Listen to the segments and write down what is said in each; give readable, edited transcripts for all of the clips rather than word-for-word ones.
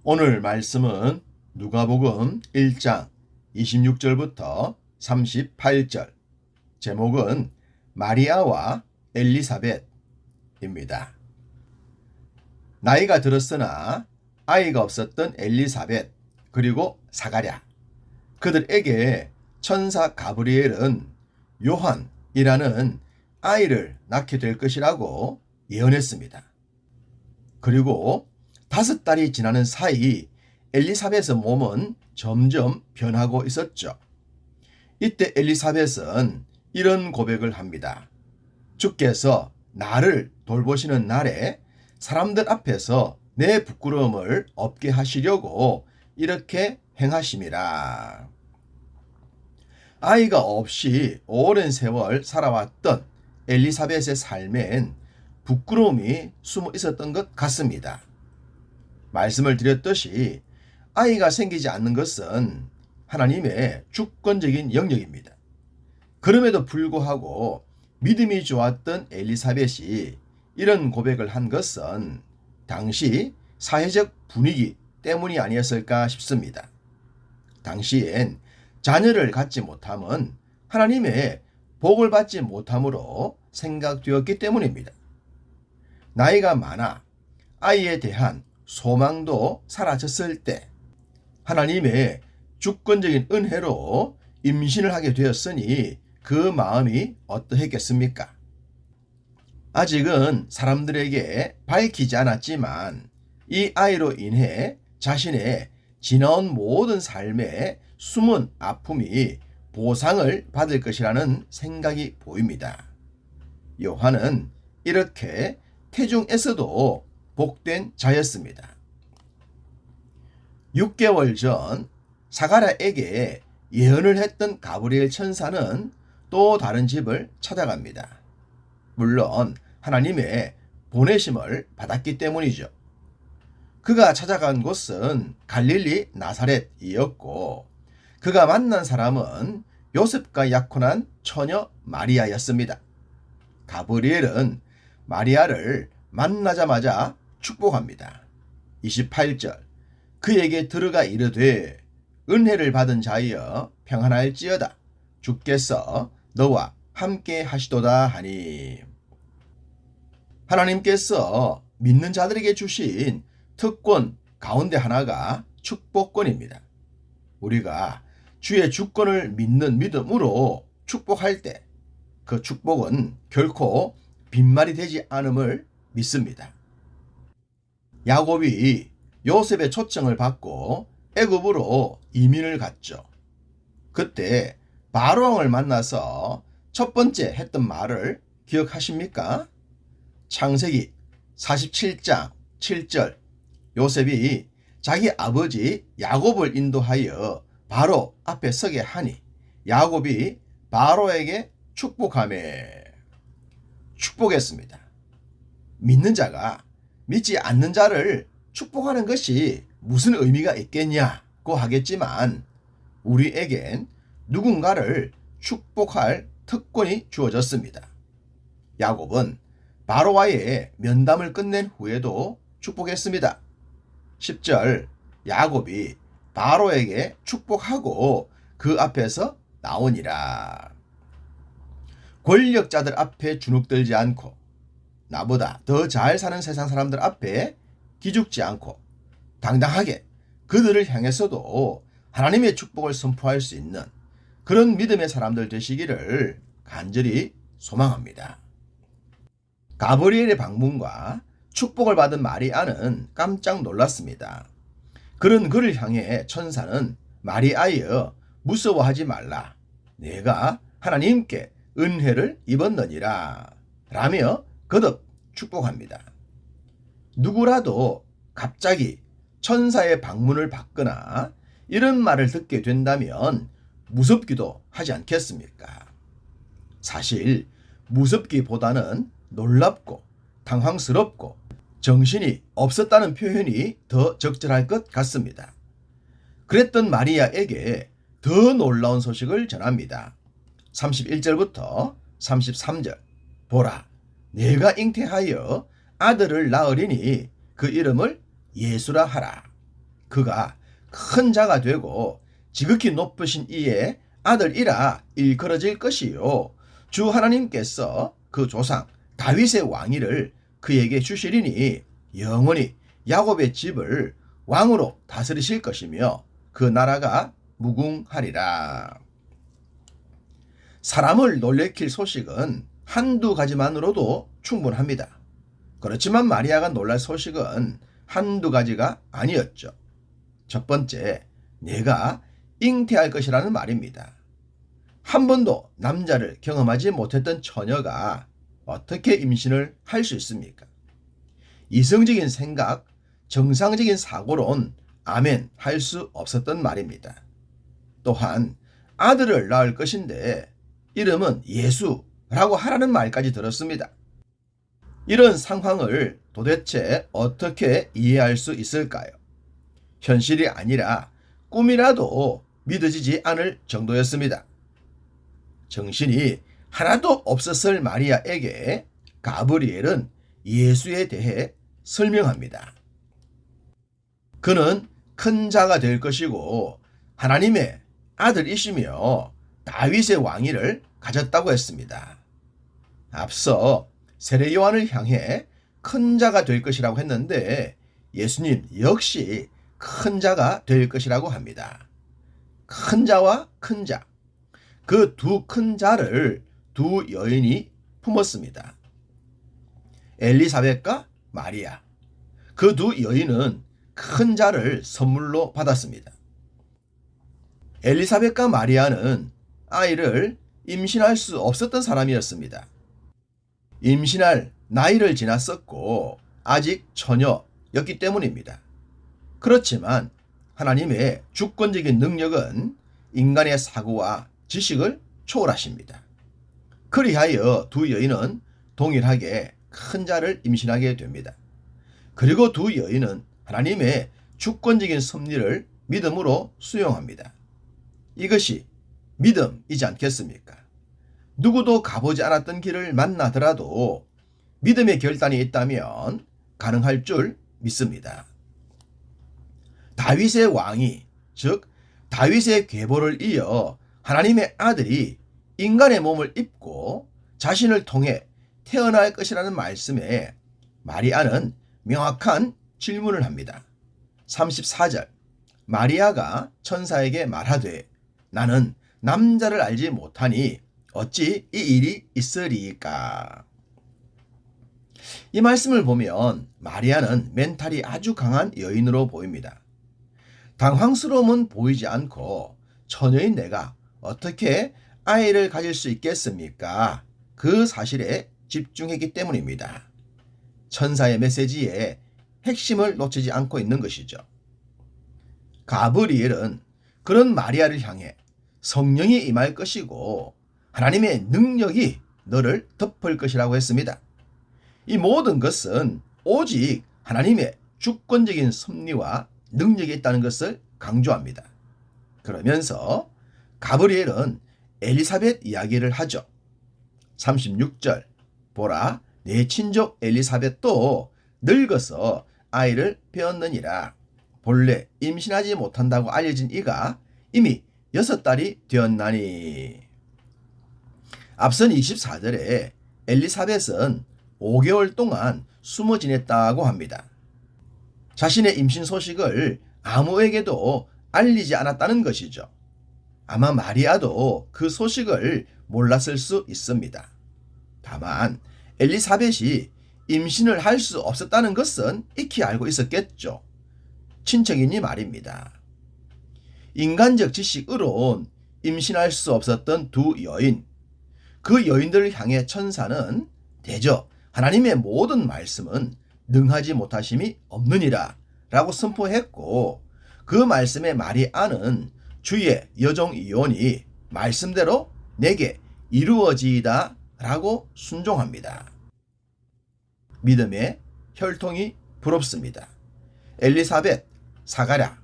오늘 말씀은 누가복음 1장 26절부터 38절, 제목은 마리아와 엘리사벳입니다. 나이가 들었으나 아이가 없었던 엘리사벳 그리고 사가랴, 그들에게 천사 가브리엘은 요한이라는 아이를 낳게 될 것이라고 예언했습니다. 그리고 5달이 지나는 사이 엘리사벳의 몸은 점점 변하고 있었죠. 이때 엘리사벳은 이런 고백을 합니다. 주께서 나를 돌보시는 날에 사람들 앞에서 내 부끄러움을 없게 하시려고 이렇게 행하심이라. 아이가 없이 오랜 세월 살아왔던 엘리사벳의 삶엔 부끄러움이 숨어 있었던 것 같습니다. 말씀을 드렸듯이 아이가 생기지 않는 것은 하나님의 주권적인 영역입니다. 그럼에도 불구하고 믿음이 좋았던 엘리사벳이 이런 고백을 한 것은 당시 사회적 분위기 때문이 아니었을까 싶습니다. 당시엔 자녀를 갖지 못함은 하나님의 복을 받지 못함으로 생각되었기 때문입니다. 나이가 많아 아이에 대한 소망도 사라졌을 때 하나님의 주권적인 은혜로 임신을 하게 되었으니 그 마음이 어떠했겠습니까? 아직은 사람들에게 밝히지 않았지만 이 아이로 인해 자신의 지나온 모든 삶의 숨은 아픔이 보상을 받을 것이라는 생각이 보입니다. 요한은 이렇게 태중에서도 복된 자였습니다. 6개월 전 사가랴에게 예언을 했던 가브리엘 천사는 또 다른 집을 찾아갑니다. 물론 하나님의 보내심을 받았기 때문이죠. 그가 찾아간 곳은 갈릴리 나사렛이었고 그가 만난 사람은 요셉과 약혼한 처녀 마리아였습니다. 가브리엘은 마리아를 만나자마자 축복합니다. 28절, 그에게 들어가 이르되 은혜를 받은 자여 평안할지어다. 주께서 너와 함께 하시도다 하니. 하나님께서 믿는 자들에게 주신 특권 가운데 하나가 축복권입니다. 우리가 주의 주권을 믿는 믿음으로 축복할 때 그 축복은 결코 빈말이 되지 않음을 믿습니다. 야곱이 요셉의 초청을 받고 애굽으로 이민을 갔죠. 그때 바로왕을 만나서 첫 번째 했던 말을 기억하십니까? 창세기 47장 7절, 요셉이 자기 아버지 야곱을 인도하여 바로 앞에 서게 하니 야곱이 바로에게 축복하매. 축복했습니다. 믿는 자가 믿지 않는 자를 축복하는 것이 무슨 의미가 있겠냐고 하겠지만 우리에겐 누군가를 축복할 특권이 주어졌습니다. 야곱은 바로와의 면담을 끝낸 후에도 축복했습니다. 10절, 야곱이 바로에게 축복하고 그 앞에서 나오니라. 권력자들 앞에 주눅들지 않고 나보다 더 잘 사는 세상 사람들 앞에 기죽지 않고 당당하게 그들을 향해서도 하나님의 축복을 선포할 수 있는 그런 믿음의 사람들 되시기를 간절히 소망합니다. 가브리엘의 방문과 축복을 받은 마리아는 깜짝 놀랐습니다. 그런 그를 향해 천사는 마리아여 무서워하지 말라. 내가 하나님께 은혜를 입었느니라 라며 거듭 축복합니다. 누구라도 갑자기 천사의 방문을 받거나 이런 말을 듣게 된다면 무섭기도 하지 않겠습니까? 사실 무섭기보다는 놀랍고 당황스럽고 정신이 없었다는 표현이 더 적절할 것 같습니다. 그랬던 마리아에게 더 놀라운 소식을 전합니다. 31절부터 33절, 보라, 내가 잉태하여 아들을 낳으리니 그 이름을 예수라 하라. 그가 큰 자가 되고 지극히 높으신 이의 아들이라 일컬어질 것이요 주 하나님께서 그 조상 다윗의 왕위를 그에게 주시리니 영원히 야곱의 집을 왕으로 다스리실 것이며 그 나라가 무궁하리라. 사람을 놀래킬 소식은 한두 가지만으로도 충분합니다. 그렇지만 마리아가 놀랄 소식은 한두 가지가 아니었죠. 첫 번째, 내가 잉태할 것이라는 말입니다. 한 번도 남자를 경험하지 못했던 처녀가 어떻게 임신을 할 수 있습니까? 이성적인 생각, 정상적인 사고론 아멘 할 수 없었던 말입니다. 또한 아들을 낳을 것인데 이름은 예수라고 하라는 말까지 들었습니다. 이런 상황을 도대체 어떻게 이해할 수 있을까요? 현실이 아니라 꿈이라도 믿어지지 않을 정도였습니다. 정신이 하나도 없었을 마리아에게 가브리엘은 예수에 대해 설명합니다. 그는 큰 자가 될 것이고 하나님의 아들이시며 다윗의 왕위를 가졌다고 했습니다. 앞서 세례 요한을 향해 큰 자가 될 것이라고 했는데 예수님 역시 큰 자가 될 것이라고 합니다. 큰 자와 큰 자, 그 두 큰 자를 두 여인이 품었습니다. 엘리사벳과 마리아, 그 두 여인은 큰 자를 선물로 받았습니다. 엘리사벳과 마리아는 아이를 임신할 수 없었던 사람이었습니다. 임신할 나이를 지났었고 아직 처녀였기 때문입니다. 그렇지만 하나님의 주권적인 능력은 인간의 사고와 지식을 초월하십니다. 그리하여 두 여인은 동일하게 큰 자를 임신하게 됩니다. 그리고 두 여인은 하나님의 주권적인 섭리를 믿음으로 수용합니다. 이것이 믿음이지 않겠습니까? 누구도 가보지 않았던 길을 만나더라도 믿음의 결단이 있다면 가능할 줄 믿습니다. 다윗의 왕위, 즉 다윗의 계보를 이어 하나님의 아들이 인간의 몸을 입고 자신을 통해 태어날 것이라는 말씀에 마리아는 명확한 질문을 합니다. 34절, 마리아가 천사에게 말하되 나는 남자를 알지 못하니 어찌 이 일이 있으리까? 이 말씀을 보면 마리아는 멘탈이 아주 강한 여인으로 보입니다. 당황스러움은 보이지 않고 처녀인 내가 어떻게 아이를 가질 수 있겠습니까? 그 사실에 집중했기 때문입니다. 천사의 메시지에 핵심을 놓치지 않고 있는 것이죠. 가브리엘은 그런 마리아를 향해 성령이 임할 것이고 하나님의 능력이 너를 덮을 것이라고 했습니다. 이 모든 것은 오직 하나님의 주권적인 섭리와 능력이 있다는 것을 강조합니다. 그러면서 가브리엘은 엘리사벳 이야기를 하죠. 36절, 보라 내 친족 엘리사벳도 늙어서 아이를 배었느니라. 본래 임신하지 못한다고 알려진 이가 이미 6달이 되었나니. 앞선 24절에 엘리사벳은 5개월 동안 숨어 지냈다고 합니다. 자신의 임신 소식을 아무에게도 알리지 않았다는 것이죠. 아마 마리아도 그 소식을 몰랐을 수 있습니다. 다만 엘리사벳이 임신을 할 수 없었다는 것은 익히 알고 있었겠죠. 친척이니 말입니다. 인간적 지식으론 임신할 수 없었던 두 여인, 그 여인들을 향해 천사는 대저 하나님의 모든 말씀은 능하지 못하심이 없느니라 라고 선포했고, 그 말씀의 마리아는 주의 여종 이온이 말씀대로 내게 이루어지이다 라고 순종합니다. 믿음의 혈통이 부럽습니다. 엘리사벳, 사가랴,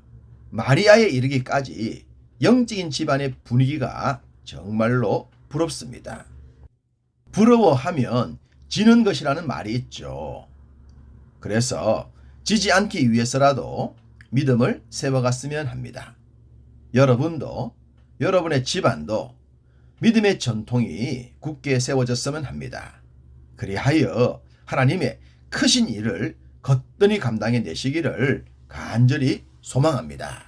마리아에 이르기까지 영적인 집안의 분위기가 정말로 부럽습니다. 부러워하면 지는 것이라는 말이 있죠. 그래서 지지 않기 위해서라도 믿음을 세워갔으면 합니다. 여러분도 여러분의 집안도 믿음의 전통이 굳게 세워졌으면 합니다. 그리하여 하나님의 크신 일을 거뜬히 감당해 내시기를 간절히 소망합니다.